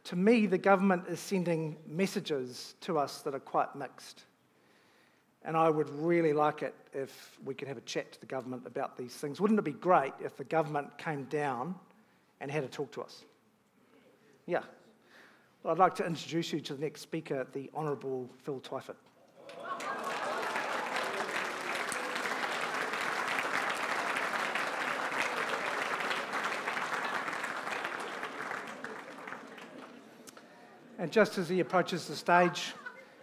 to me, the government is sending messages to us that are quite mixed. And I would really like it if we could have a chat to the government about these things. Wouldn't it be great if the government came down and had a talk to us? Yeah. Well, I'd like to introduce you to the next speaker, the Honourable Phil Twyford. And just as he approaches the stage,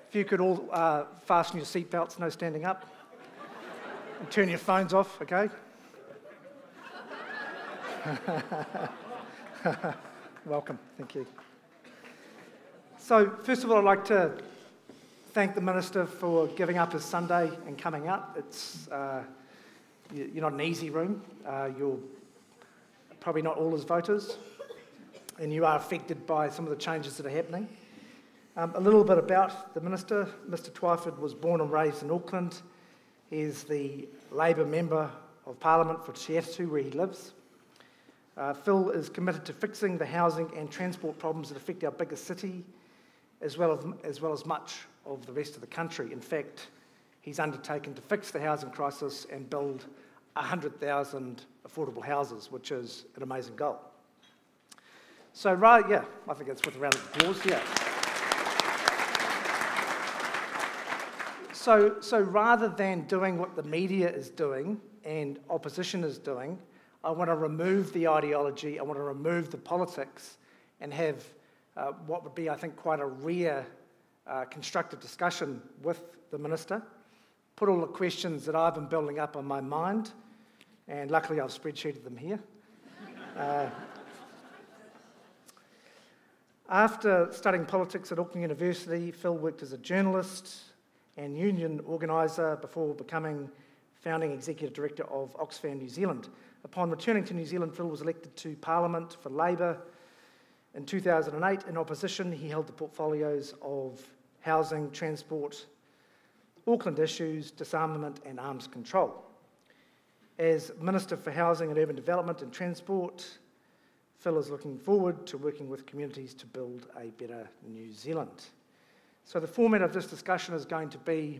if you could all fasten your seatbelts, no standing up, and turn your phones off, okay? Welcome, thank you. So, first of all, I'd like to thank the Minister for giving up his Sunday and coming out. It's, you're not an easy room. You're probably not all his voters, and you are affected by some of the changes that are happening. A little bit about the Minister. Mr Twyford was born and raised in Auckland. He is the Labour Member of Parliament for Te Atu, where he lives. Phil is committed to fixing the housing and transport problems that affect our biggest city, as well as much of the rest of the country. In fact, he's undertaken to fix the housing crisis and build 100,000 affordable houses, which is an amazing goal. So, right, yeah, I think it's with a round of applause, yeah. So rather than doing what the media is doing and opposition is doing, I want to remove the ideology, I want to remove the politics and have what would be, I think, quite a rare constructive discussion with the Minister, put all the questions that I've been building up on my mind, and luckily I've spreadsheeted them here. After studying politics at Auckland University, Phil worked as a journalist and union organiser before becoming founding executive director of Oxfam New Zealand. Upon returning to New Zealand, Phil was elected to Parliament for Labour. In 2008, in opposition, he held the portfolios of housing, transport, Auckland issues, disarmament and arms control. As Minister for Housing and Urban Development and Transport, Phil is looking forward to working with communities to build a better New Zealand. So the format of this discussion is going to be,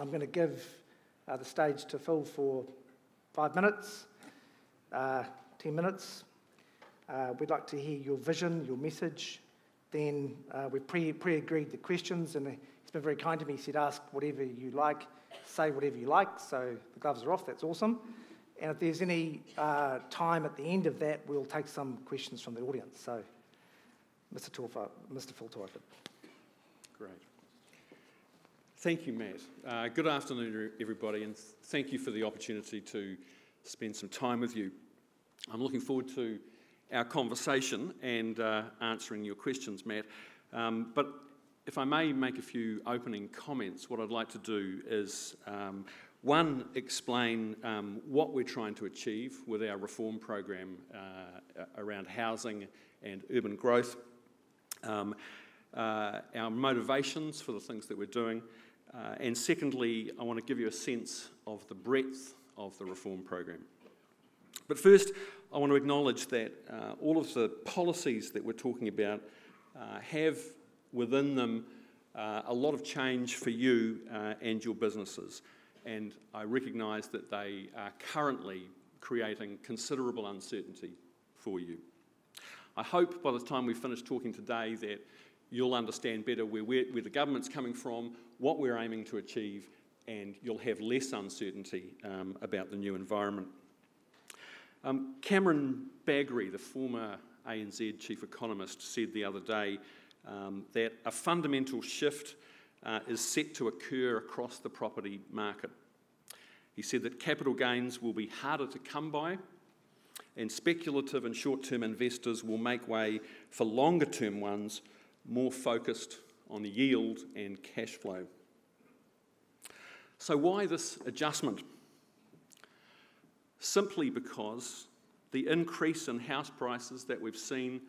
I'm going to give the stage to Phil for 5 minutes, 10 minutes. We'd like to hear your vision, your message. Then we pre-agreed the questions, and he's been very kind to me. He said, ask whatever you like, say whatever you like, so the gloves are off, that's awesome. And if there's any time at the end of that, we'll take some questions from the audience. So, Mr. Phil Twyford. Great. Thank you, Matt. Good afternoon, everybody, and thank you for the opportunity to spend some time with you. I'm looking forward to our conversation and answering your questions, Matt. But if I may make a few opening comments, what I'd like to do is, one, explain what we're trying to achieve with our reform program around housing and urban growth, our motivations for the things that we're doing, and secondly, I want to give you a sense of the breadth of the reform program. But first, I want to acknowledge that all of the policies that we're talking about have within them a lot of change for you and your businesses, and I recognise that they are currently creating considerable uncertainty for you. I hope by the time we finish talking today that you'll understand better where the government's coming from, what we're aiming to achieve, and you'll have less uncertainty about the new environment. Cameron Baggery, the former ANZ chief economist, said the other day that a fundamental shift is set to occur across the property market. He said that capital gains will be harder to come by, and speculative and short-term investors will make way for longer-term ones more focused on yield and cash flow. So why this adjustment? Simply because the increase in house prices that we've seen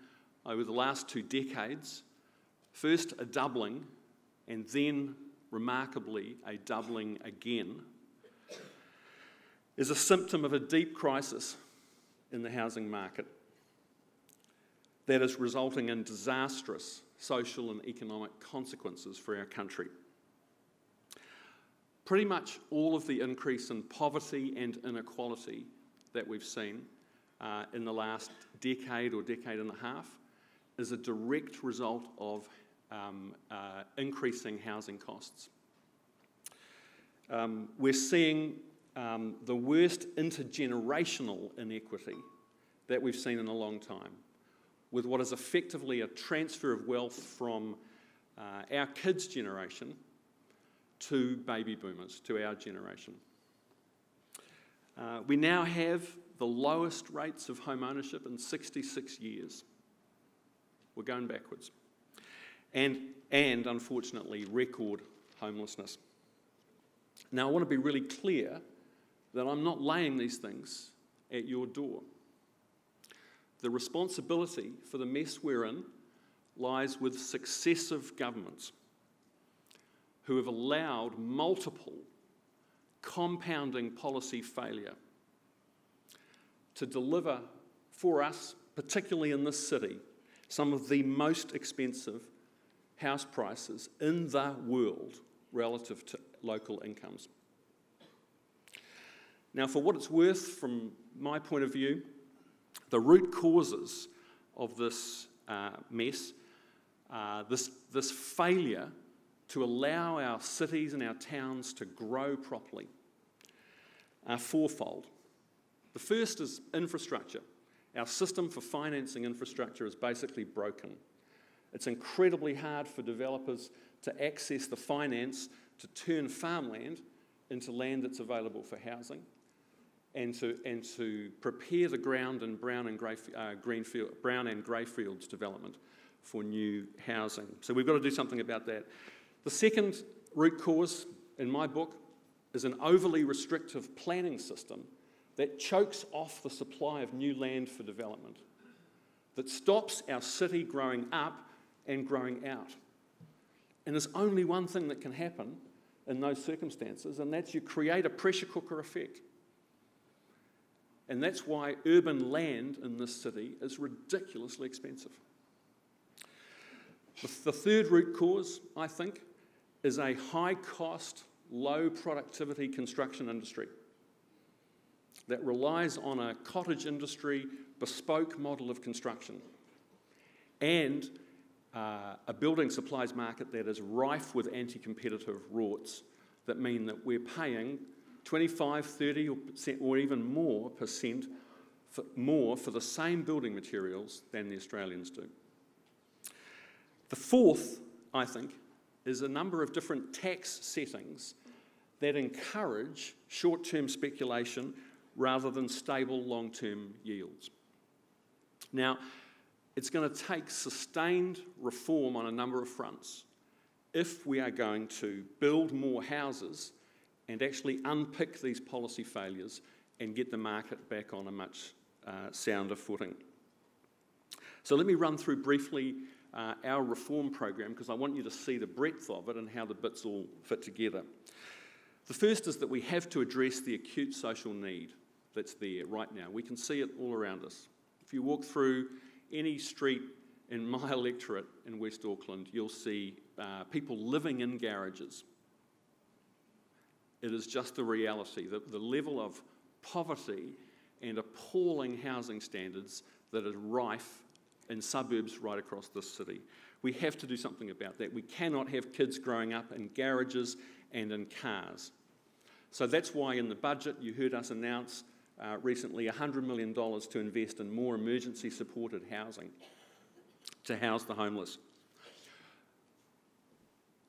over the last 2 decades, first a doubling and then remarkably a doubling again, is a symptom of a deep crisis in the housing market. that is resulting in disastrous social and economic consequences for our country. Pretty much all of the increase in poverty and inequality that we've seen in the last decade or decade and a half is a direct result of increasing housing costs. We're seeing the worst intergenerational inequity that we've seen in a long time, with what is effectively a transfer of wealth from our kids' generation to baby boomers, to our generation. We now have the lowest rates of home ownership in 66 years. We're going backwards. And unfortunately, record homelessness. Now, I want to be really clear that I'm not laying these things at your door. The responsibility for the mess we're in lies with successive governments who have allowed multiple compounding policy failure to deliver for us, particularly in this city, some of the most expensive house prices in the world relative to local incomes. Now, for what it's worth, from my point of view, the root causes of this mess, this failure to allow our cities and our towns to grow properly, are fourfold. The first is infrastructure. Our system for financing infrastructure is basically broken. It's incredibly hard for developers to access the finance to turn farmland into land that's available for housing, and to prepare the ground in brown and grey fields development for new housing. So we've got to do something about that. The second root cause, in my book, is an overly restrictive planning system that chokes off the supply of new land for development, that stops our city growing up and growing out. And there's only one thing that can happen in those circumstances, and that's you create a pressure cooker effect. And that's why urban land in this city is ridiculously expensive. The third root cause, I think, is a high-cost, low-productivity construction industry that relies on a cottage industry, bespoke model of construction, and a building supplies market that is rife with anti-competitive rorts that mean that we're paying 25, 30% or even more percent for the same building materials than the Australians do. The fourth, I think, is a number of different tax settings that encourage short-term speculation rather than stable long-term yields. Now, it's going to take sustained reform on a number of fronts if we are going to build more houses and actually unpick these policy failures and get the market back on a much sounder footing. So let me run through briefly our reform program, because I want you to see the breadth of it and how the bits all fit together. The first is that we have to address the acute social need that's there right now. We can see it all around us. If you walk through any street in my electorate in West Auckland, you'll see people living in garages. It is just the reality, the level of poverty and appalling housing standards that is rife in suburbs right across this city. We have to do something about that. We cannot have kids growing up in garages and in cars. So that's why in the budget you heard us announce recently $100 million to invest in more emergency supported housing to house the homeless.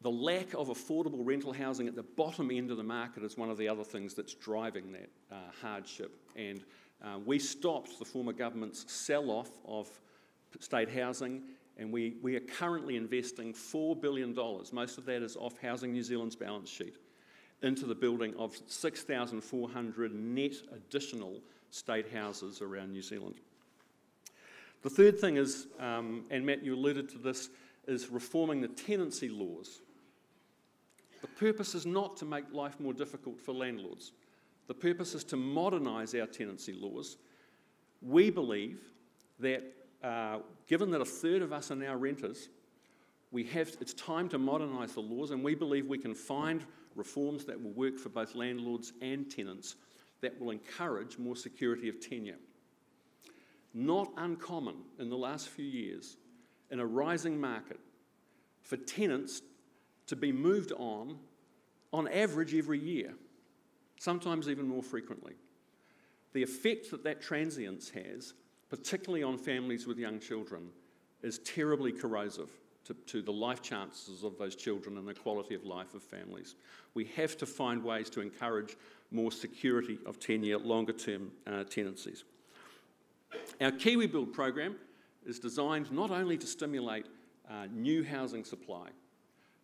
The lack of affordable rental housing at the bottom end of the market is one of the other things that's driving that hardship. And we stopped the former government's sell-off of state housing, and we are currently investing $4 billion, most of that is off Housing New Zealand's balance sheet, into the building of 6,400 net additional state houses around New Zealand. The third thing is, and Matt, you alluded to this, is reforming the tenancy laws. The purpose is not to make life more difficult for landlords. The purpose is to modernise our tenancy laws. We believe that given that a third of us are now renters, it's time to modernise the laws, and we believe we can find reforms that will work for both landlords and tenants that will encourage more security of tenure. Not uncommon in the last few years, in a rising market, for tenants to be moved on average every year, sometimes even more frequently. The effect that transience has, particularly on families with young children, is terribly corrosive to the life chances of those children and the quality of life of families. We have to find ways to encourage more security of tenure, longer-term tenancies. Our KiwiBuild program is designed not only to stimulate new housing supply,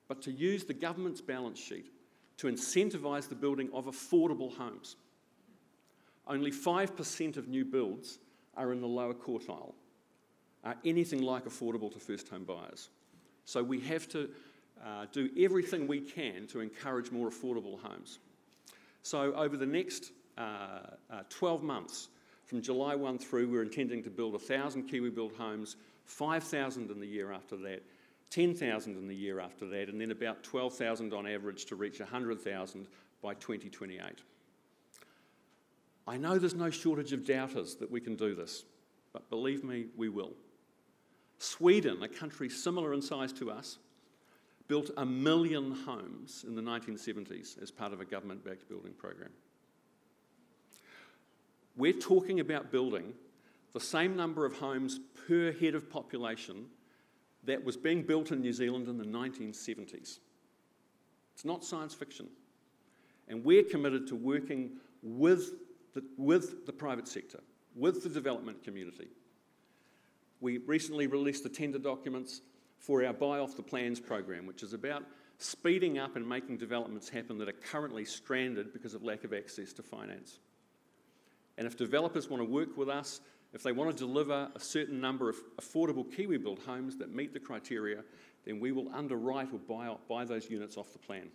but to use the government's balance sheet to incentivise the building of affordable homes. Only 5% of new builds are in the lower quartile, are anything like affordable to first home buyers. So we have to do everything we can to encourage more affordable homes. So over the next 12 months, from July 1 through, we're intending to build 1,000 KiwiBuild homes, 5,000 in the year after that, 10,000 in the year after that, and then about 12,000 on average to reach 100,000 by 2028. I know there's no shortage of doubters that we can do this, but believe me, we will. Sweden, a country similar in size to us, built 1 million homes in the 1970s as part of a government-backed building program. We're talking about building the same number of homes per head of population that was being built in New Zealand in the 1970s. It's not science fiction. And we're committed to working with the private sector, with the development community. We recently released the tender documents for our Buy Off the Plans program, which is about speeding up and making developments happen that are currently stranded because of lack of access to finance. And if developers want to work with us, if they want to deliver a certain number of affordable KiwiBuild homes that meet the criteria, then we will underwrite or buy those units off the plan.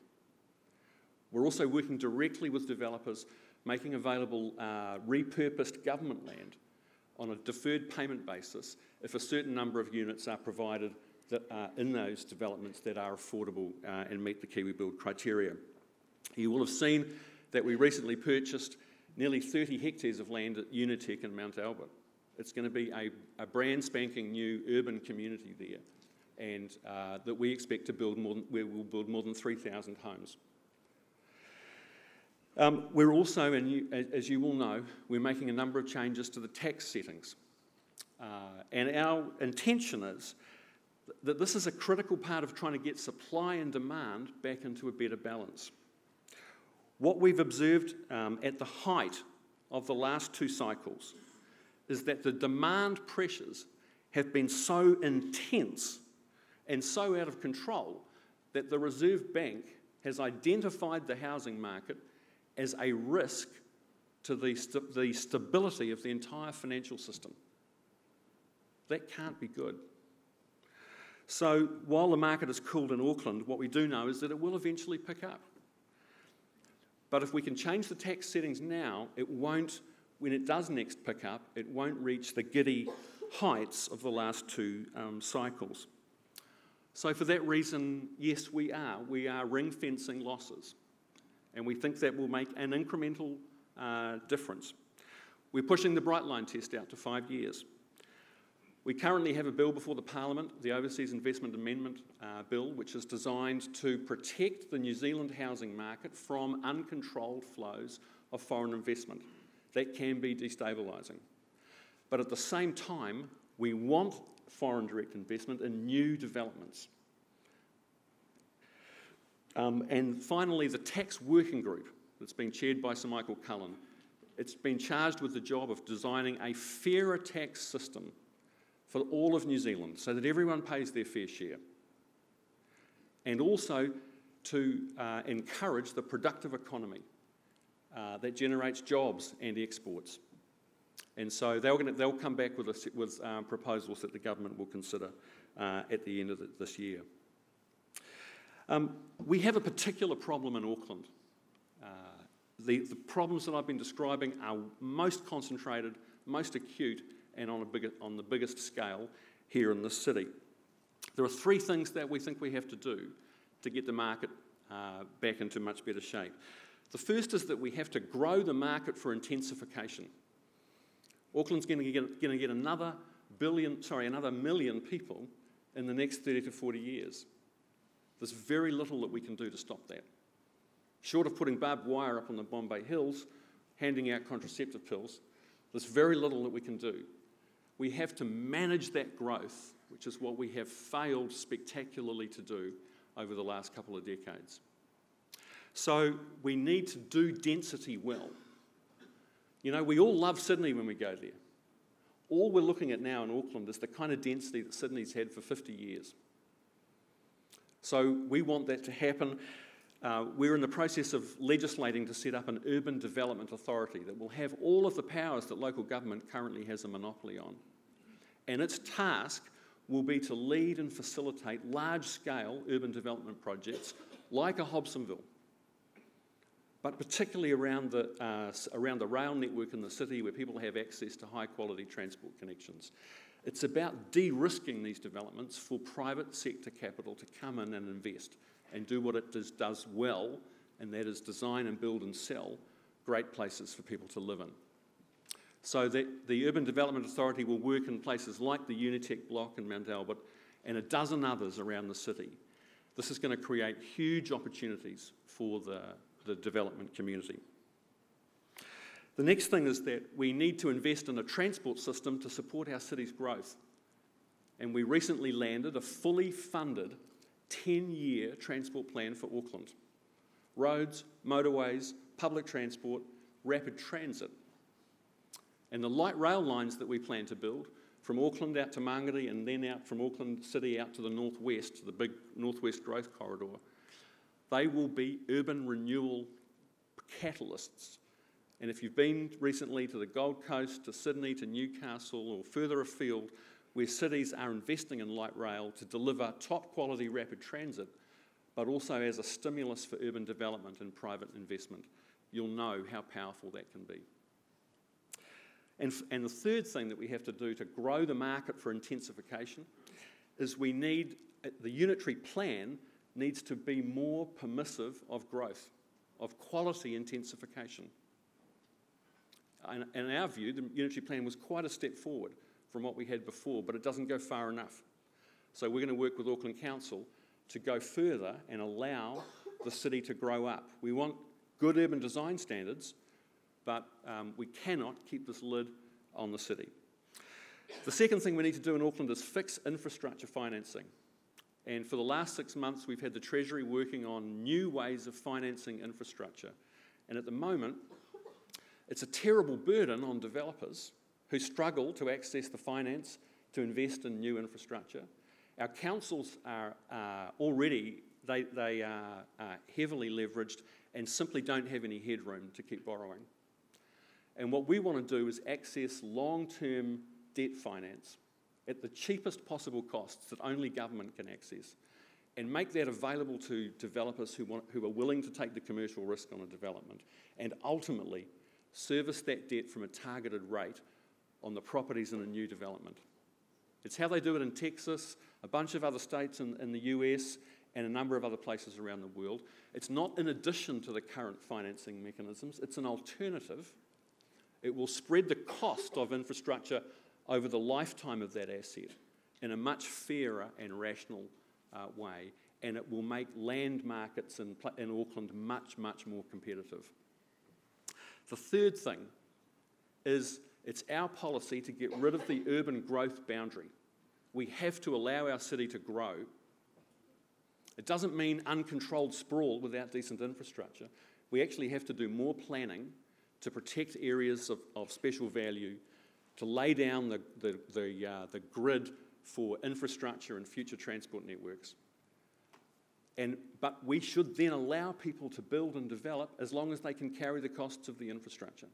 We're also working directly with developers, making available repurposed government land on a deferred payment basis if a certain number of units are provided that are in those developments that are affordable and meet the KiwiBuild criteria. You will have seen that we recently purchased nearly 30 hectares of land at Unitec in Mount Albert. It's going to be a brand spanking new urban community there, and that we expect to build where we'll build more than 3,000 homes. We're also, as you will know, we're making a number of changes to the tax settings. And our intention is that this is a critical part of trying to get supply and demand back into a better balance. What we've observed at the height of the last two cycles is that the demand pressures have been so intense and so out of control that the Reserve Bank has identified the housing market as a risk to the stability of the entire financial system. That can't be good. So while the market has cooled in Auckland, what we do know is that it will eventually pick up. But if we can change the tax settings now, it won't, when it does next pick up, it won't reach the giddy heights of the last two cycles. So for that reason, yes, we are ring-fencing losses. And we think that will make an incremental difference. We're pushing the Bright Line test out to 5 years. We currently have a bill before the Parliament, the Overseas Investment Amendment Bill, which is designed to protect the New Zealand housing market from uncontrolled flows of foreign investment. That can be destabilising. But at the same time, we want foreign direct investment in new developments. And finally, the tax working group that's been chaired by Sir Michael Cullen, it's been charged with the job of designing a fairer tax system for all of New Zealand so that everyone pays their fair share. And also to encourage the productive economy that generates jobs and exports. And so they'll come back with proposals that the government will consider at the end of this year. We have a particular problem in Auckland. The problems that I've been describing are most concentrated, most acute and on the biggest scale here in this city. There are three things that we think we have to do to get the market back into much better shape. The first is that we have to grow the market for intensification. Auckland's going to get another million people in the next 30 to 40 years. There's very little that we can do to stop that. Short of putting barbed wire up on the Bombay Hills, handing out contraceptive pills, there's very little that we can do. We have to manage that growth, which is what we have failed spectacularly to do over the last couple of decades. So we need to do density well. You know, we all love Sydney when we go there. All we're looking at now in Auckland is the kind of density that Sydney's had for 50 years. So we want that to happen. We're in the process of legislating to set up an urban development authority that will have all of the powers that local government currently has a monopoly on. And its task will be to lead and facilitate large-scale urban development projects like a Hobsonville, but particularly around the rail network in the city where people have access to high-quality transport connections. It's about de-risking these developments for private sector capital to come in and invest and do what it does well, and that is design and build and sell great places for people to live in. So that the Urban Development Authority will work in places like the Unitec block in Mount Albert and a dozen others around the city. This is going to create huge opportunities for the development community. The next thing is that we need to invest in a transport system to support our city's growth. And we recently landed a fully funded 10-year transport plan for Auckland. Roads, motorways, public transport, rapid transit. And the light rail lines that we plan to build from Auckland out to Mangere and then out from Auckland City out to the northwest, to the big northwest growth corridor, they will be urban renewal catalysts. And if you've been recently to the Gold Coast, to Sydney, to Newcastle, or further afield, where cities are investing in light rail to deliver top quality rapid transit, but also as a stimulus for urban development and private investment, you'll know how powerful that can be. And the third thing that we have to do to grow the market for intensification is the unitary plan needs to be more permissive of growth, of quality intensification. And in our view, the unitary plan was quite a step forward from what we had before, but it doesn't go far enough. So we're going to work with Auckland Council to go further and allow the city to grow up. We want good urban design standards, but we cannot keep this lid on the city. The second thing we need to do in Auckland is fix infrastructure financing. And for the last 6 months, we've had the Treasury working on new ways of financing infrastructure. And at the moment, it's a terrible burden on developers who struggle to access the finance to invest in new infrastructure. Our councils are already heavily leveraged and simply don't have any headroom to keep borrowing. And what we want to do is access long-term debt finance at the cheapest possible costs that only government can access, and make that available to developers who are willing to take the commercial risk on a development, and ultimately service that debt from a targeted rate on the properties in a new development. It's how they do it in Texas, a bunch of other states in the US, and a number of other places around the world. It's not in addition to the current financing mechanisms, it's an alternative. It will spread the cost of infrastructure over the lifetime of that asset in a much fairer and rational way, and it will make land markets in Auckland much, much more competitive. The third thing is it's our policy to get rid of the urban growth boundary. We have to allow our city to grow. It doesn't mean uncontrolled sprawl without decent infrastructure. We actually have to do more planning to protect areas of special value, to lay down the grid for infrastructure and future transport networks. But we should then allow people to build and develop as long as they can carry the costs of the infrastructure.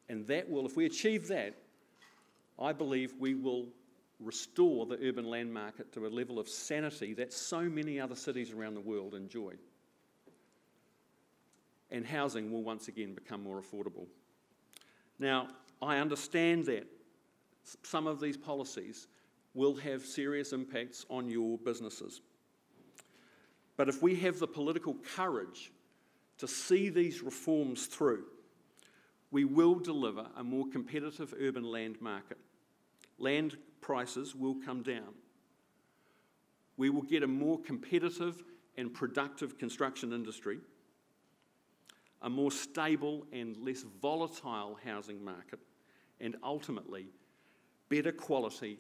And that will, if we achieve that, I believe we will restore the urban land market to a level of sanity that so many other cities around the world enjoy. And housing will once again become more affordable. Now, I understand that some of these policies will have serious impacts on your businesses. But if we have the political courage to see these reforms through, we will deliver a more competitive urban land market. Land prices will come down. We will get a more competitive and productive construction industry, a more stable and less volatile housing market, and ultimately, better quality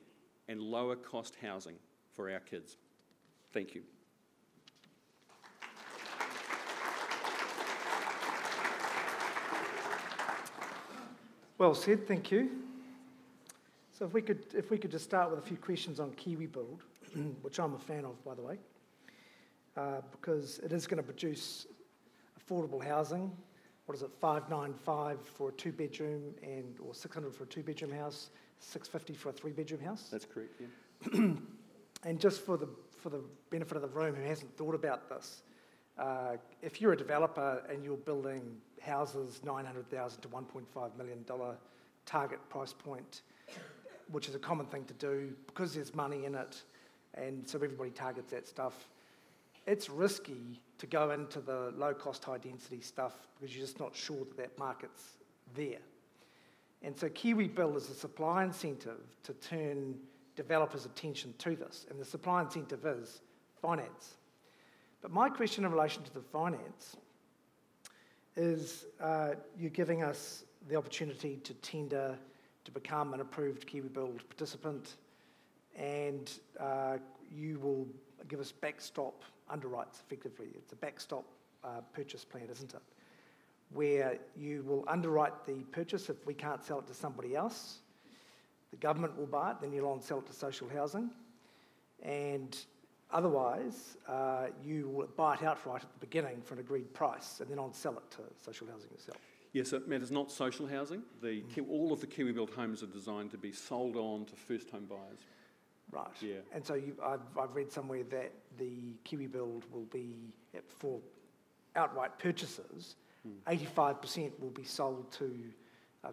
and lower cost housing for our kids. Thank you. Well said, thank you. So if we could just start with a few questions on KiwiBuild, which I'm a fan of, by the way, because it is going to produce affordable housing. What is it, $595 for a two-bedroom or $600 for a two-bedroom house, $650 for a three-bedroom house? That's correct, yeah. And just for the benefit of the room who hasn't thought about this, if you're a developer and you're building houses $900,000 to $1.5 million target price point, which is a common thing to do because there's money in it, and so everybody targets that stuff, it's risky to go into the low-cost, high-density stuff because you're just not sure that that market's there. And so KiwiBuild is a supply incentive to turn developers' attention to this, and the supply incentive is finance. But my question in relation to the finance is you're giving us the opportunity to tender to become an approved KiwiBuild participant, and you will give us backstop underwrites, effectively. It's a backstop purchase plan, isn't it? Where you will underwrite the purchase if we can't sell it to somebody else. The government will buy it, then you'll on sell it to social housing. And otherwise, you will buy it outright at the beginning for an agreed price and then on sell it to social housing yourself. Yes, it matters not social housing. All of the KiwiBuild homes are designed to be sold on to first home buyers. Right. Yeah. And so I've read somewhere that the KiwiBuild will be, for outright purchases, 85% will be sold to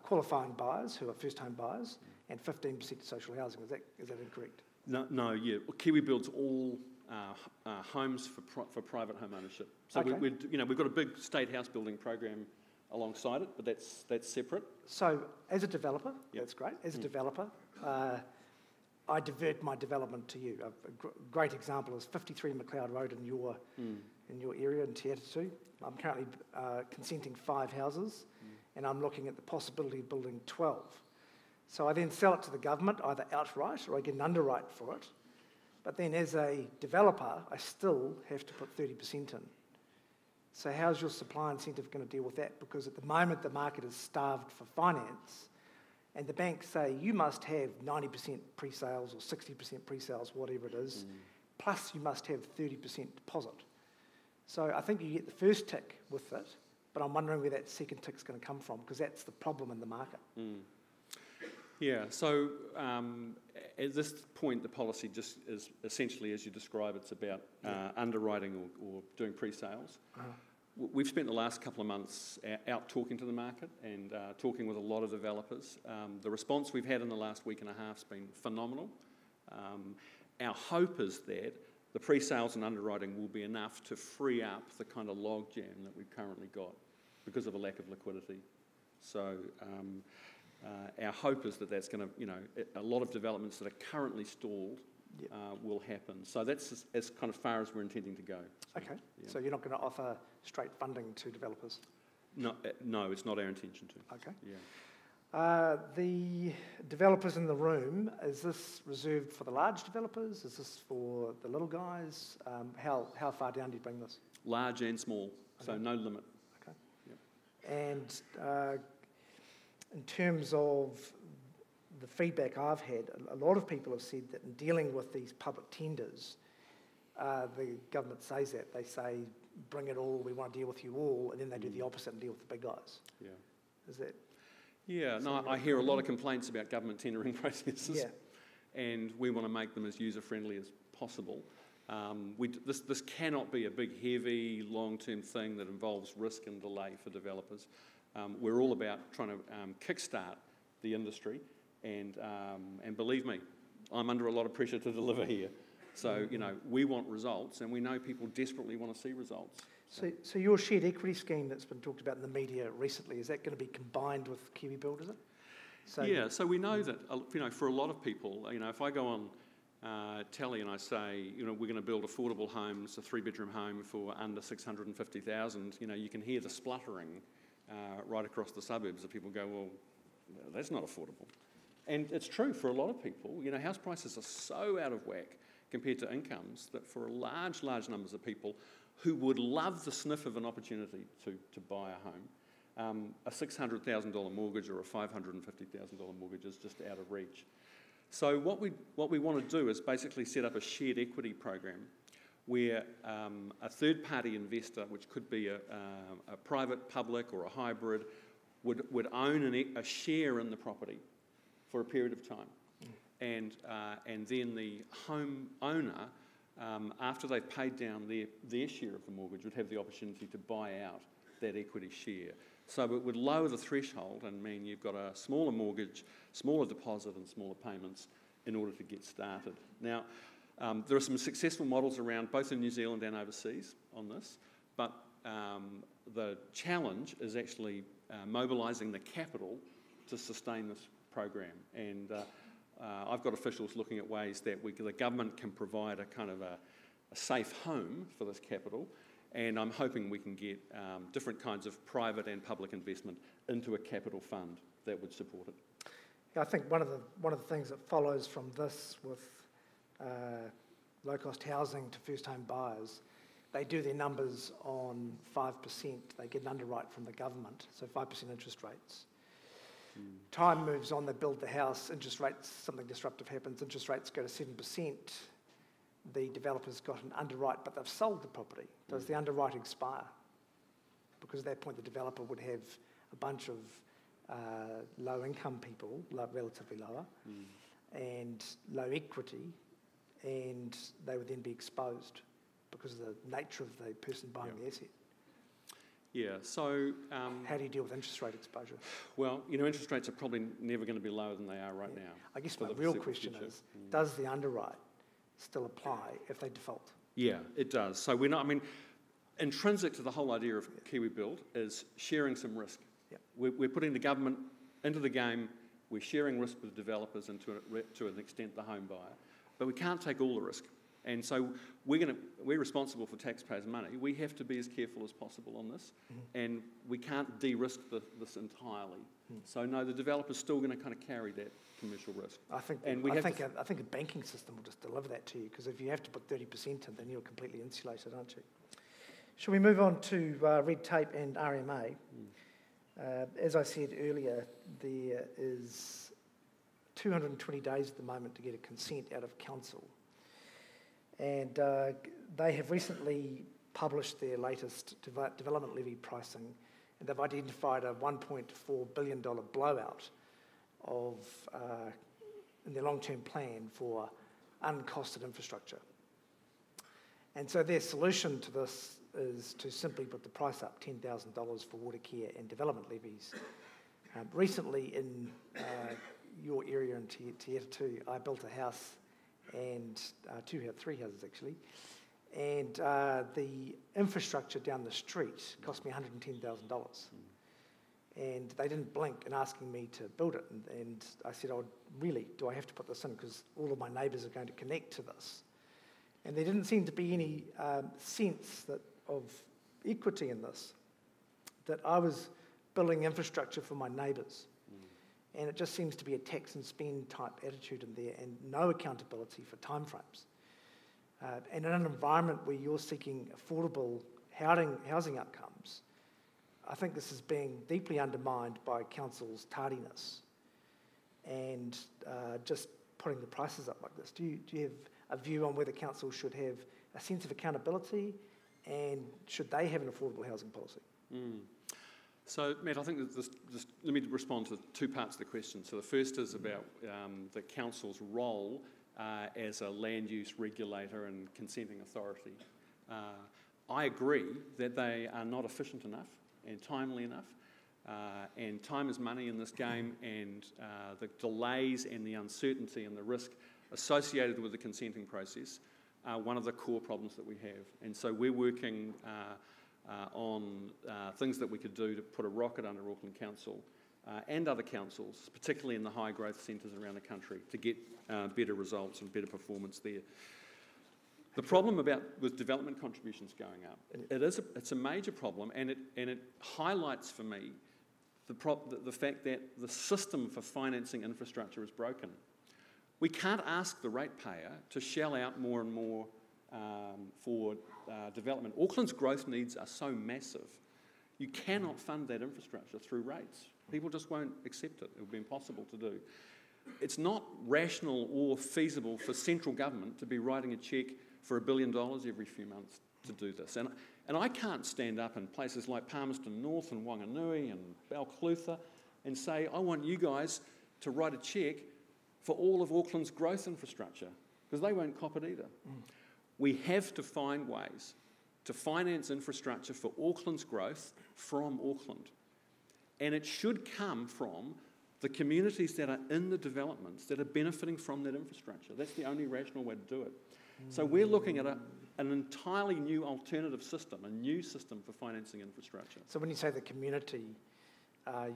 qualifying buyers who are first home buyers and 15% to social housing. Is that incorrect? No, yeah. Well, KiwiBuild's all homes for private home ownership. So okay. we've got a big state house building program alongside it, but that's separate. So as a developer, yep. That's great. As a developer, I divert my development to you. A great example is 53 McLeod Road in your area in Te Atatu. I'm currently consenting 5 houses, and I'm looking at the possibility of building 12. So I then sell it to the government, either outright or I get an underwrite for it. But then as a developer, I still have to put 30% in. So how's your supply incentive going to deal with that? Because at the moment, the market is starved for finance, and the banks say you must have 90% pre-sales or 60% pre-sales, whatever it is, plus you must have 30% deposit. So I think you get the first tick with it, but I'm wondering where that second tick's going to come from, because that's the problem in the market. Yeah, so at this point, the policy just is essentially, as you describe, it's about underwriting or doing pre-sales. We've spent the last couple of months out talking to the market and talking with a lot of developers. The response we've had in the last week and a half has been phenomenal. Our hope is that the pre-sales and underwriting will be enough to free up the kind of logjam that we've currently got because of a lack of liquidity. So our hope is that that's going to, a lot of developments that are currently stalled will happen. So that's as kind of far as we're intending to go. So, okay. Yeah. So you're not going to offer straight funding to developers? No, it's not our intention to. Okay. Yeah. The developers in the room, is this reserved for the large developers? Is this for the little guys? How far down do you bring this? Large and small, so no limit. Okay. Yep. And in terms of the feedback I've had, a lot of people have said that in dealing with these public tenders, the government says that. They say, bring it all, we want to deal with you all, and then they do the opposite and deal with the big guys. Yeah. Is that... Yeah, no, I hear a lot of complaints about government tendering processes, and we want to make them as user-friendly as possible. This cannot be a big, heavy, long-term thing that involves risk and delay for developers. We're all about trying to kickstart the industry And believe me, I'm under a lot of pressure to deliver here. So, we want results, and we know people desperately want to see results. So your shared equity scheme that's been talked about in the media recently, is that going to be combined with KiwiBuild, is it? So we know that, for a lot of people, if I go on Tally and I say, we're going to build affordable homes, a 3-bedroom home for under 650,000, you can hear the spluttering right across the suburbs of people go, well, that's not affordable. And it's true for a lot of people. House prices are so out of whack compared to incomes that for large numbers of people who would love the sniff of an opportunity to buy a home, a $600,000 mortgage or a $550,000 mortgage is just out of reach. So what we want to do is basically set up a shared equity program where a third-party investor, which could be a private, public, or a hybrid, would own a share in the property for a period of time. And then the home owner, after they've paid down their share of the mortgage, would have the opportunity to buy out that equity share. So it would lower the threshold and mean you've got a smaller mortgage, smaller deposit and smaller payments in order to get started. Now, there are some successful models around both in New Zealand and overseas on this, but the challenge is actually mobilising the capital to sustain this program. And I've got officials looking at ways that the government can provide a kind of a safe home for this capital, and I'm hoping we can get different kinds of private and public investment into a capital fund that would support it. Yeah, I think one of the things that follows from this with low-cost housing to first-home buyers, they do their numbers on 5%. They get an underwrite from the government, so 5% interest rates. Time moves on, they build the house, interest rates, something disruptive happens, interest rates go to 7%. The developer's got an underwrite, but they've sold the property. Does the underwrite expire? Because at that point, the developer would have a bunch of low-income people, relatively lower, and low equity, and they would then be exposed because of the nature of the person buying the asset. Yeah, so... how do you deal with interest rate exposure? Well, interest rates are probably never going to be lower than they are right now. I guess my real question is, does the underwrite still apply if they default? Yeah, it does. So intrinsic to the whole idea of KiwiBuild is sharing some risk. Yep. We're putting the government into the game, we're sharing risk with developers and to an extent the home buyer, but we can't take all the risk. And so we're responsible for taxpayers' money. We have to be as careful as possible on this, and we can't de-risk this entirely. So no, the developer's still going to kind of carry that commercial risk. I think a banking system will just deliver that to you, because if you have to put 30% in, then you're completely insulated, aren't you? Shall we move on to red tape and RMA? As I said earlier, there is 220 days at the moment to get a consent out of council. And they have recently published their latest development levy pricing, and they've identified a $1.4 billion blowout in their long-term plan for uncosted infrastructure. And so their solution to this is to simply put the price up $10,000 for water care and development levies. Recently in your area in Te Atu, I built a house and three houses actually, and the infrastructure down the street cost me $110,000. And they didn't blink in asking me to build it, and I said, oh, really, do I have to put this in, because all of my neighbours are going to connect to this? And there didn't seem to be any sense of equity in this, that I was building infrastructure for my neighbours. And it just seems to be a tax and spend type attitude in there, and no accountability for timeframes. And in an environment where you're seeking affordable housing outcomes, I think this is being deeply undermined by council's tardiness and just putting the prices up like this. Do you have a view on whether council should have a sense of accountability, and should they have an affordable housing policy? So, Matt, I think let me respond to two parts of the question. So the first is about the council's role as a land use regulator and consenting authority. I agree that they are not efficient enough and timely enough. and time is money in this game, and the delays and the uncertainty and the risk associated with the consenting process are one of the core problems that we have. And so we're working on things that we could do to put a rocket under Auckland Council and other councils, particularly in the high growth centres around the country, to get better results and better performance there. The problem with development contributions going up, it's a major problem, and it highlights for me the fact that the system for financing infrastructure is broken. We can't ask the ratepayer to shell out more and more for development. Auckland's growth needs are so massive, you cannot fund that infrastructure through rates. People just won't accept it. It would be impossible to do. It's not rational or feasible for central government to be writing a cheque for $1 billion every few months to do this. And I can't stand up in places like Palmerston North and Wanganui and Balclutha and say, I want you guys to write a cheque for all of Auckland's growth infrastructure, because they won't cop it either. We have to find ways to finance infrastructure for Auckland's growth from Auckland. And it should come from the communities that are in the developments that are benefiting from that infrastructure. That's the only rational way to do it. So we're looking at an entirely new alternative system, a new system for financing infrastructure. So when you say the community,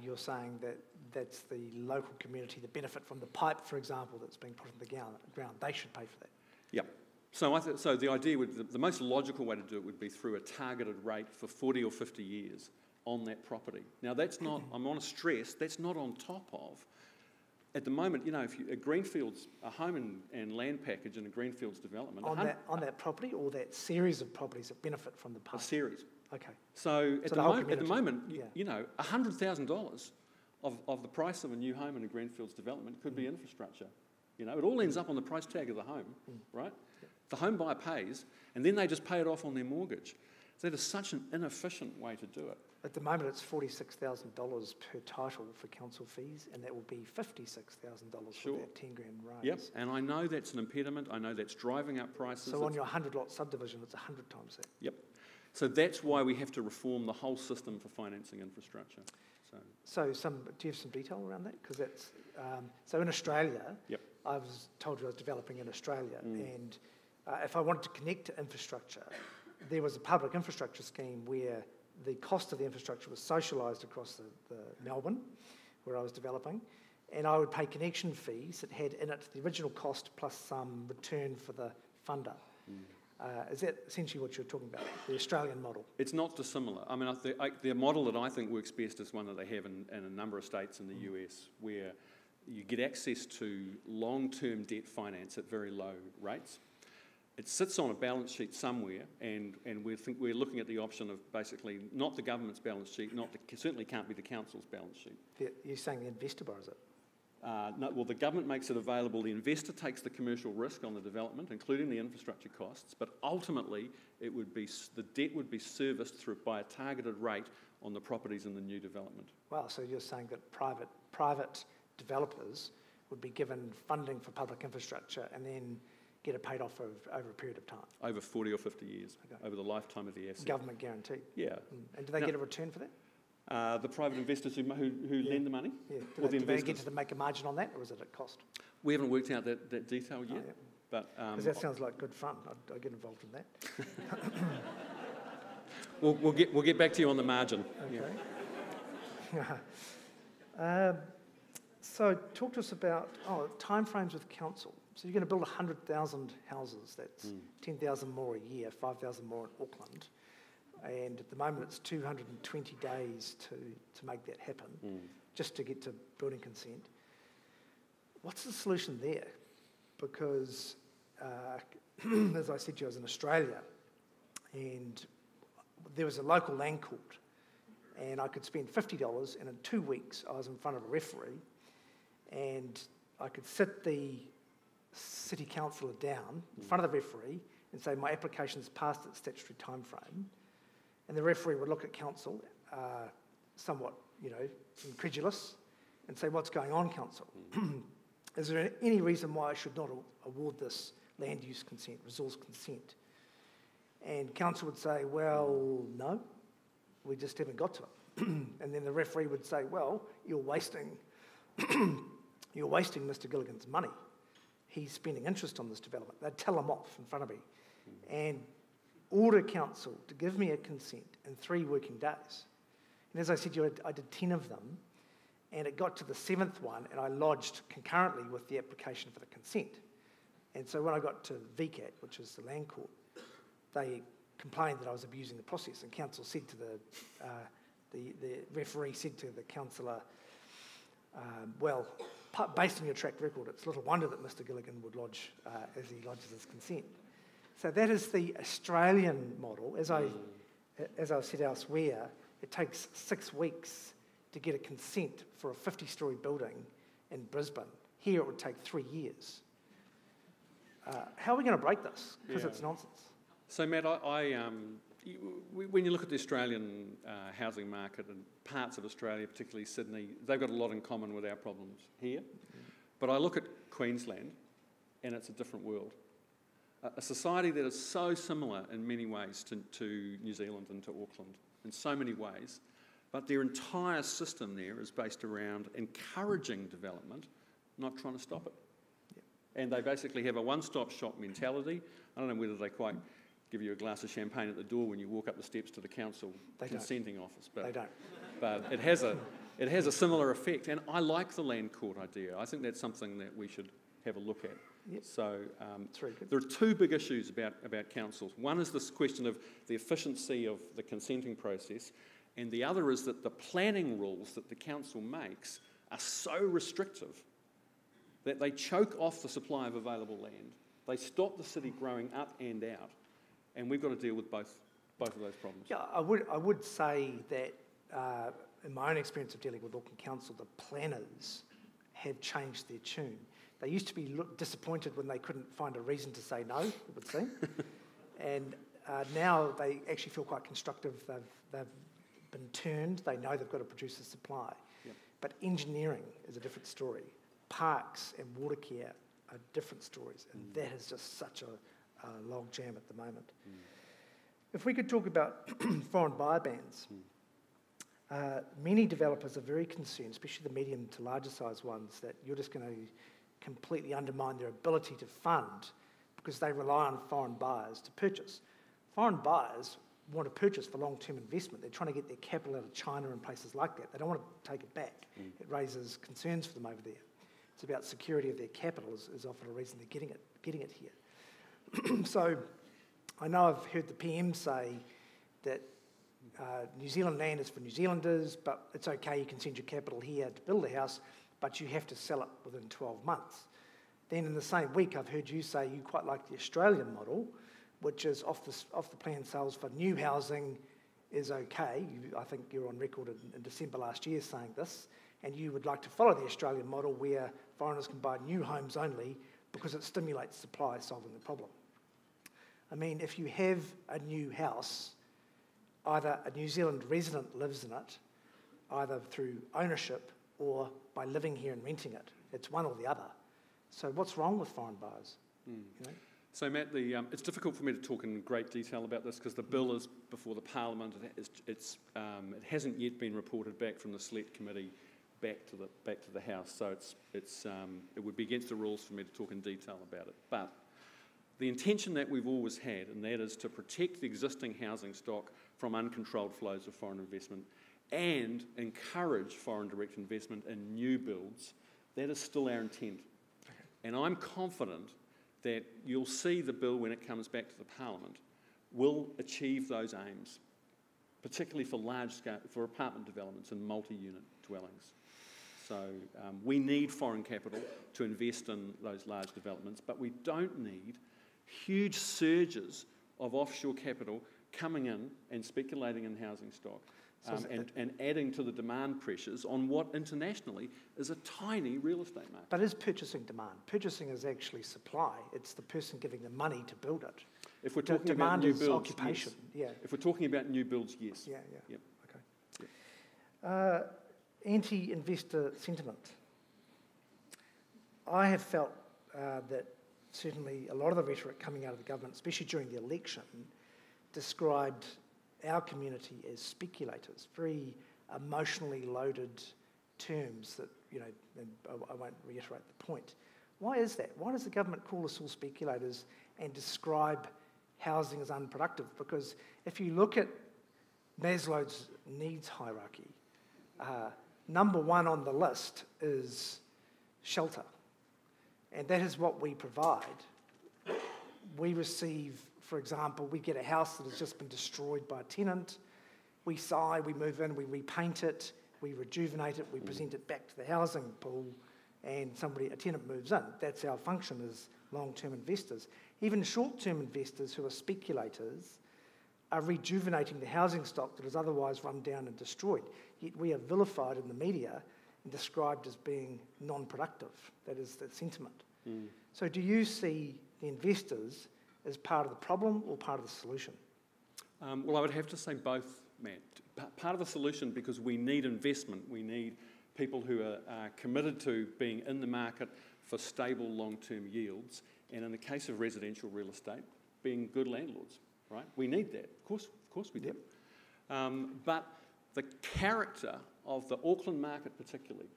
you're saying that that's the local community that benefit from the pipe, for example, that's being put in the ground. They should pay for that. Yep. So the idea the most logical way to do it would be through a targeted rate for 40 or 50 years on that property. Now that's not, I want to stress, that's not on top of. At the moment, you know, if a greenfields, a home and land package in a greenfields development. On that property, or that series of properties that benefit from the pipe? A series. Okay. So at the moment, you know, $100,000 of the price of a new home in a greenfields development could be infrastructure. You know, it all ends up on the price tag of the home, right? Yeah. The home buyer pays, and then they just pay it off on their mortgage. So that is such an inefficient way to do it. At the moment, it's $46,000 per title for council fees, and that will be $56,000 for that 10 grand raise. Yep, and I know that's an impediment. I know that's driving up prices. So on your 100-lot subdivision, it's 100 times that. Yep. So that's why we have to reform the whole system for financing infrastructure. So do you have some detail around that? Because that's so in Australia. Yep. I was told I was developing in Australia, and if I wanted to connect to infrastructure, there was a public infrastructure scheme where the cost of the infrastructure was socialised across the Melbourne, where I was developing, and I would pay connection fees that had in it the original cost plus some return for the funder. Is that essentially what you're talking about, the Australian model? It's not dissimilar. I mean, the model that I think works best is one that they have in a number of states in the US, where you get access to long-term debt finance at very low rates. It sits on a balance sheet somewhere, and we're looking at the option of basically not the government's balance sheet, certainly can't be the council's balance sheet. You're saying the investor borrows it? No, well, the government makes it available. The investor takes the commercial risk on the development, including the infrastructure costs, but ultimately the debt would be serviced by a targeted rate on the properties in the new development. Wow, so you're saying that private developers would be given funding for public infrastructure and then get it paid off over a period of time? Over 40 or 50 years, over the lifetime of the asset. Government guaranteed? Yeah. And do they get a return for that? The private investors who lend the money? Yeah. Do they get to make a margin on that, or is it at cost? We haven't worked out that detail yet. Because that sounds like good fun. I'd get involved in that. We'll get back to you on the margin. Okay. Yeah. So talk to us about timeframes with council. So you're going to build 100,000 houses. That's 10,000 more a year, 5,000 more in Auckland. And at the moment it's 220 days to make that happen, just to get to building consent. What's the solution there? Because, as I said to you, I was in Australia, and there was a local land court, and I could spend $50, and in 2 weeks I was in front of a referee, and I could sit the city councillor down in front of the referee and say, my application's passed its statutory time frame. And the referee would look at council, somewhat, incredulous, and say, what's going on, council? Is there any reason why I should not award this land use consent, resource consent? And council would say, well, no, we just haven't got to it. and then the referee would say, well, you're wasting Mr. Gilligan's money. He's spending interest on this development. They'd tell him off in front of me and order council to give me a consent in 3 working days. And as I said to you, I did 10 of them, and it got to the 7th one, and I lodged concurrently with the application for the consent. And so when I got to VCAT, which is the land court, they complained that I was abusing the process, and council said to the referee said to the councillor, well, based on your track record, it's little wonder that Mr. Gilligan would lodge as he lodges his consent. So that is the Australian model. As I've said elsewhere, it takes 6 weeks to get a consent for a 50-storey building in Brisbane. Here it would take 3 years. How are we going to break this? Because it's nonsense. So Matt, when you look at the Australian housing market and parts of Australia, particularly Sydney, they've got a lot in common with our problems here. But I look at Queensland and it's a different world. A society that is so similar in many ways to New Zealand and to Auckland, in so many ways, but their entire system there is based around encouraging development, not trying to stop it. And they basically have a one-stop shop mentality. I don't know whether they quite give you a glass of champagne at the door when you walk up the steps to the council consenting office. But they don't. But it has a similar effect. And I like the land court idea. I think that's something that we should have a look at. Yep. So there are 2 big issues about councils. One is this question of the efficiency of the consenting process, and the other is that the planning rules that the council makes are so restrictive that they choke off the supply of available land. They stop the city growing up and out, and we've got to deal with both of those problems. Yeah, I would say that in my own experience of dealing with Auckland Council, the planners have changed their tune. They used to be disappointed when they couldn't find a reason to say no, it would seem. And now they actually feel quite constructive. They've been turned. They know they've got to produce a supply. Yep. But engineering is a different story. Parks and water care are different stories. And that is just such a log jam at the moment. If we could talk about foreign buyer bans. Many developers are very concerned, especially the medium to larger size ones, that you're just going to completely undermine their ability to fund because they rely on foreign buyers to purchase. Foreign buyers want to purchase for long-term investment. They're trying to get their capital out of China and places like that. They don't want to take it back. It raises concerns for them over there. It's about security of their capital is often a reason they're getting it here. So I know I've heard the PM say that New Zealand land is for New Zealanders, but it's okay, you can send your capital here to build a house, but you have to sell it within 12 months. Then in the same week, I've heard you say you quite like the Australian model, which is off the plan sales for new housing is okay. I think you're on record in December last year saying this, and you would like to follow the Australian model where foreigners can buy new homes only because it stimulates supply, solving the problem. I mean, if you have a new house, either a New Zealand resident lives in it, either through ownership or by living here and renting it. It's one or the other. So what's wrong with foreign buyers? You know? So Matt, it's difficult for me to talk in great detail about this because the bill is before the Parliament. It hasn't yet been reported back from the Select Committee back to the House. So it would be against the rules for me to talk in detail about it. But the intention that we've always had, and that is to protect the existing housing stock from uncontrolled flows of foreign investment and encourage foreign direct investment in new builds, that is still our intent. And I'm confident that you'll see the bill when it comes back to the Parliament will achieve those aims, particularly for large-scale, for apartment developments and multi-unit dwellings. So we need foreign capital to invest in those large developments, but we don't need huge surges of offshore capital coming in and speculating in housing stock and adding to the demand pressures on what internationally is a tiny real estate market. But is purchasing demand? Purchasing is actually supply. It's the person giving the money to build it. If we're talking about new builds, occupation. Yes. Yeah. If we're talking about new builds, yes. Yeah. Yep. Okay. Yep. Anti-investor sentiment. I have felt that certainly a lot of the rhetoric coming out of the government, especially during the election, described our community as speculators, very emotionally loaded terms that, and I won't reiterate the point. Why is that? Why does the government call us all speculators and describe housing as unproductive? Because if you look at Maslow's needs hierarchy, number one on the list is shelter. And that is what we provide. We receive, for example, we get a house that has just been destroyed by a tenant. We sigh, we move in, we repaint it, we rejuvenate it, we present it back to the housing pool, and a tenant moves in. That's our function as long-term investors. Even short-term investors who are speculators are rejuvenating the housing stock that is otherwise run down and destroyed. Yet we are vilified in the media and described as being non-productive. That is the sentiment. So do you see the investors as part of the problem or part of the solution? Well, I would have to say both, Matt. Part of the solution, because we need investment. We need people who are committed to being in the market for stable long-term yields, and in the case of residential real estate, being good landlords, right? We need that. Of course we do. But the character of the Auckland market particularly,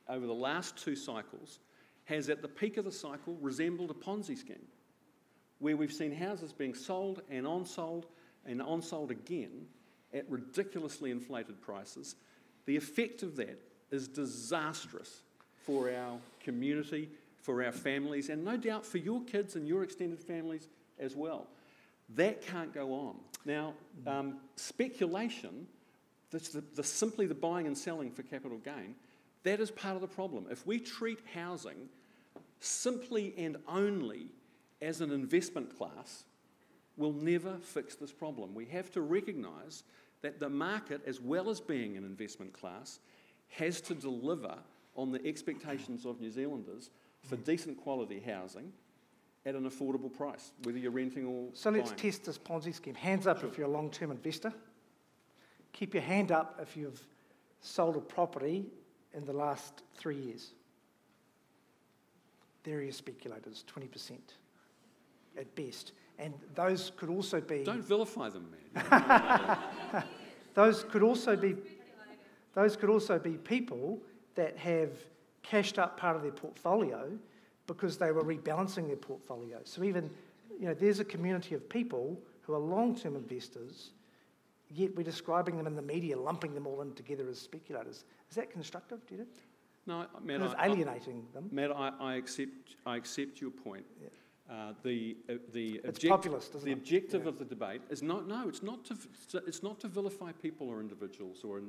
over the last 2 cycles, has at the peak of the cycle resembled a Ponzi scheme, where we've seen houses being sold and on-sold again at ridiculously inflated prices. The effect of that is disastrous for our community, for our families, and no doubt for your kids and your extended families as well. That can't go on. Now, speculation, that's simply the buying and selling for capital gain, that is part of the problem. If we treat housing simply and only as an investment class, we'll never fix this problem. We have to recognise that the market, as well as being an investment class, has to deliver on the expectations of New Zealanders for decent quality housing at an affordable price, whether you're renting or So let's buying. test this Ponzi scheme. Hands up if you're a long-term investor. Keep your hand up if you've sold a property in the last 3 years. There are your speculators, 20% at best. And those could also be... Don't vilify them, man. Those could also be people that have cashed up part of their portfolio because they were rebalancing their portfolio. So even, there's a community of people who are long-term investors, yet we're describing them in the media, lumping them all in together as speculators. Is that constructive, do you think? No, Matt, It's alienating them. Matt, I accept your point. Yeah. It's populist, isn't the it? objective of the debate is it's not to vilify people or individuals or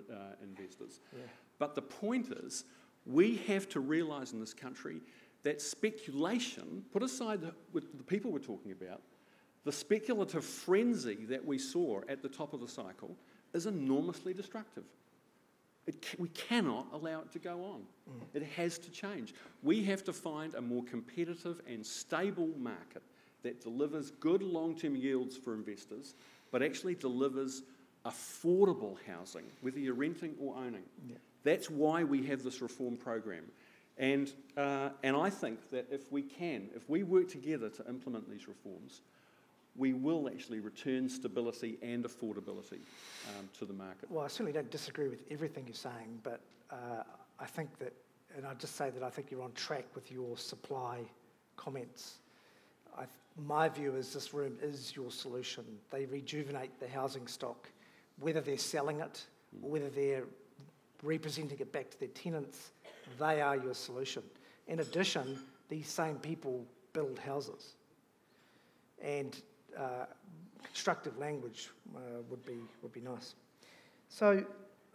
investors. Yeah. But the point is, we have to realise in this country that speculation, put aside with the people we're talking about, the speculative frenzy that we saw at the top of the cycle is enormously destructive. We cannot allow it to go on. It has to change. We have to find a more competitive and stable market that delivers good long-term yields for investors, but actually delivers affordable housing, whether you're renting or owning. Yeah. That's why we have this reform program. And I think that if we work together to implement these reforms, we will actually return stability and affordability to the market. Well, I certainly don't disagree with everything you're saying, but I think that, and I'd just say that I think you're on track with your supply comments. My view is this room is your solution. They rejuvenate the housing stock, whether they're selling it or whether they're representing it back to their tenants, they are your solution. In addition, these same people build houses. And constructive language would be nice. So,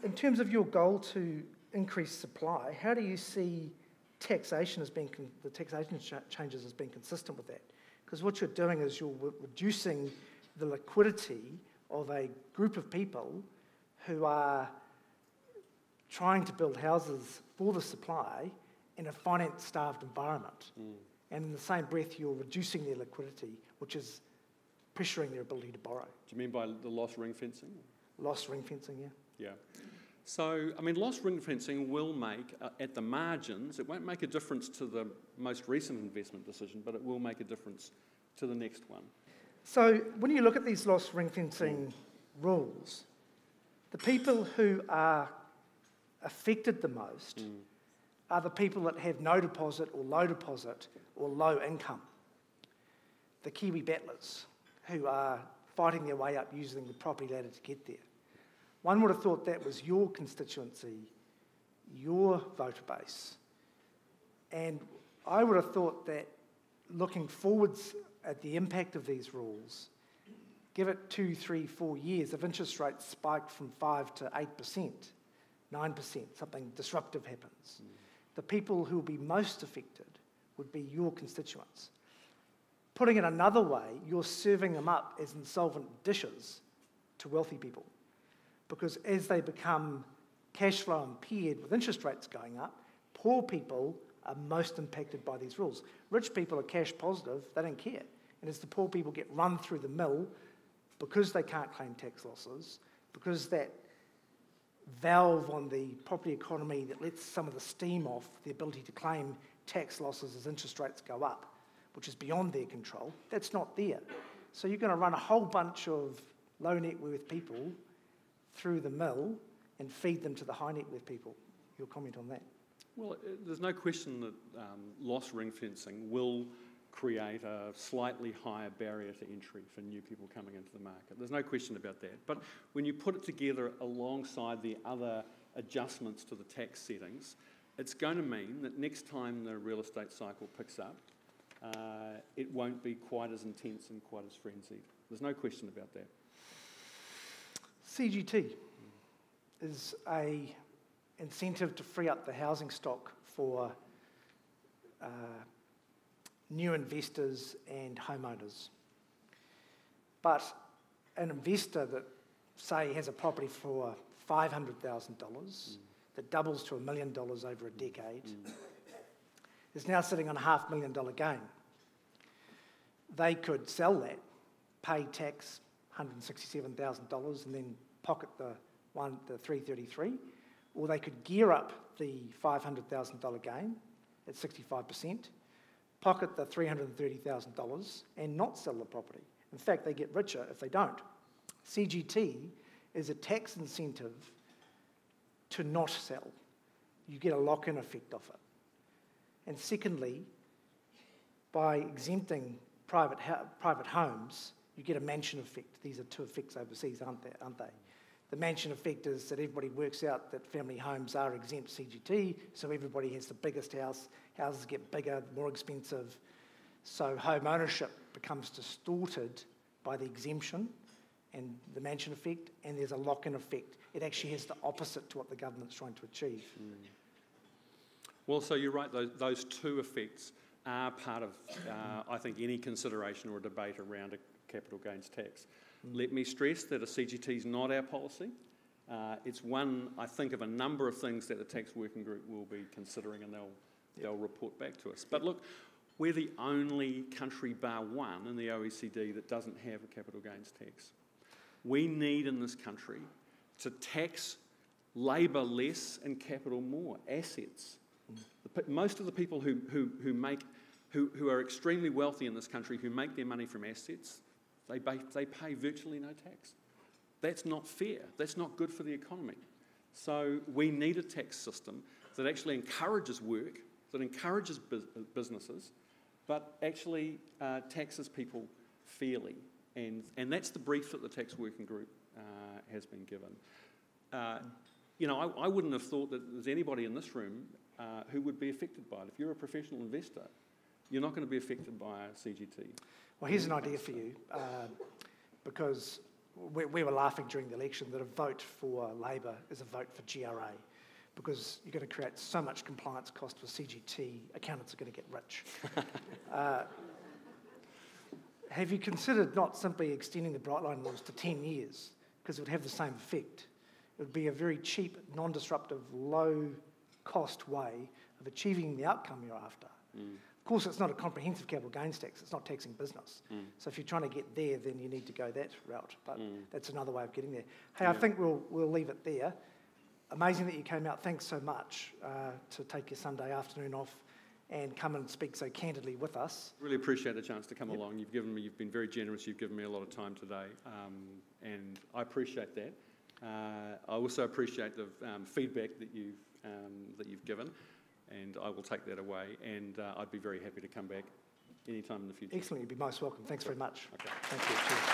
in terms of your goal to increase supply, how do you see taxation the taxation changes as being consistent with that? Because what you're doing is you're reducing the liquidity of a group of people who are trying to build houses for the supply in a finance-starved environment. And in the same breath, you're reducing their liquidity, which is pressuring their ability to borrow. Do you mean by the loss ring fencing? Loss ring fencing, yeah. Yeah. So, loss ring fencing will make, at the margins, it won't make a difference to the most recent investment decision, but it will make a difference to the next one. So, when you look at these loss ring fencing rules, the people who are affected the most are the people that have no deposit or low income. The Kiwi battlers who are fighting their way up using the property ladder to get there. One would have thought that was your constituency, your voter base. And I would have thought that looking forwards at the impact of these rules, give it 2, 3, 4 years, if interest rates spike from 5 to 8%, 9%, something disruptive happens. The people who will be most affected would be your constituents. Putting it another way, you're serving them up as insolvent dishes to wealthy people. Because as they become cash flow impaired with interest rates going up, poor people are most impacted by these rules. Rich people are cash positive, they don't care. And as the poor people get run through the mill, because they can't claim tax losses, because that valve on the property economy that lets some of the steam off the ability to claim tax losses as interest rates go up, which is beyond their control, that's not there. So you're going to run a whole bunch of low net worth people through the mill and feed them to the high net worth people. Your comment on that? Well, there's no question that loss ring fencing will create a slightly higher barrier to entry for new people coming into the market. There's no question about that. But when you put it together alongside the other adjustments to the tax settings, it's going to mean that next time the real estate cycle picks up, it won't be quite as intense and quite as frenzied. There's no question about that. CGT is an incentive to free up the housing stock for new investors and homeowners. But an investor that, say, has a property for $500,000 that doubles to $1 million over a decade is now sitting on a $500,000 gain. They could sell that, pay tax, $167,000, and then pocket the $333,000, or they could gear up the $500,000 gain at 65%, pocket the $330,000 and not sell the property. In fact, they get richer if they don't. CGT is a tax incentive to not sell. You get a lock-in effect of it. And secondly, by exempting private homes, you get a mansion effect. These are two effects overseas, aren't they? The mansion effect is that everybody works out that family homes are exempt CGT, so everybody has the biggest house. Houses get bigger, more expensive. So home ownership becomes distorted by the exemption and the mansion effect, and there's a lock-in effect. It actually has the opposite to what the government's trying to achieve. Well, so you're right, those two effects are part of, I think, any consideration or debate around a capital gains tax. Let me stress that a CGT is not our policy. It's one, I think, of a number of things that the tax working group will be considering, and they'll report back to us. But look, we're the only country bar one in the OECD that doesn't have a capital gains tax. We need in this country to tax labour less and capital more, assets. Most of the people who are extremely wealthy in this country, who make their money from assets, they pay virtually no tax. That's not fair. That's not good for the economy. So we need a tax system that actually encourages work, that encourages businesses, but actually taxes people fairly. And that's the brief that the tax working group has been given. I wouldn't have thought that there's anybody in this room who would be affected by it. If you're a professional investor, you're not going to be affected by a CGT. Well, here's an idea for you, because we were laughing during the election that a vote for Labor is a vote for GRA, because you're going to create so much compliance cost for CGT, accountants are going to get rich. Have you considered not simply extending the Brightline rules to 10 years, because it would have the same effect? It would be a very cheap, non-disruptive, low-cost way of achieving the outcome you're after. Of course, it's not a comprehensive capital gains tax. It's not taxing business. So if you're trying to get there, then you need to go that route. But that's another way of getting there. Hey, I think we'll leave it there. Amazing that you came out. Thanks so much to take your Sunday afternoon off and come and speak so candidly with us. Really appreciate the chance to come along. You've been very generous. You've given me a lot of time today, and I appreciate that. I also appreciate the feedback that you've given, and I will take that away, and I'd be very happy to come back anytime in the future. Excellent, you'd be most welcome. Thanks very much. Okay. Thank you. Cheers.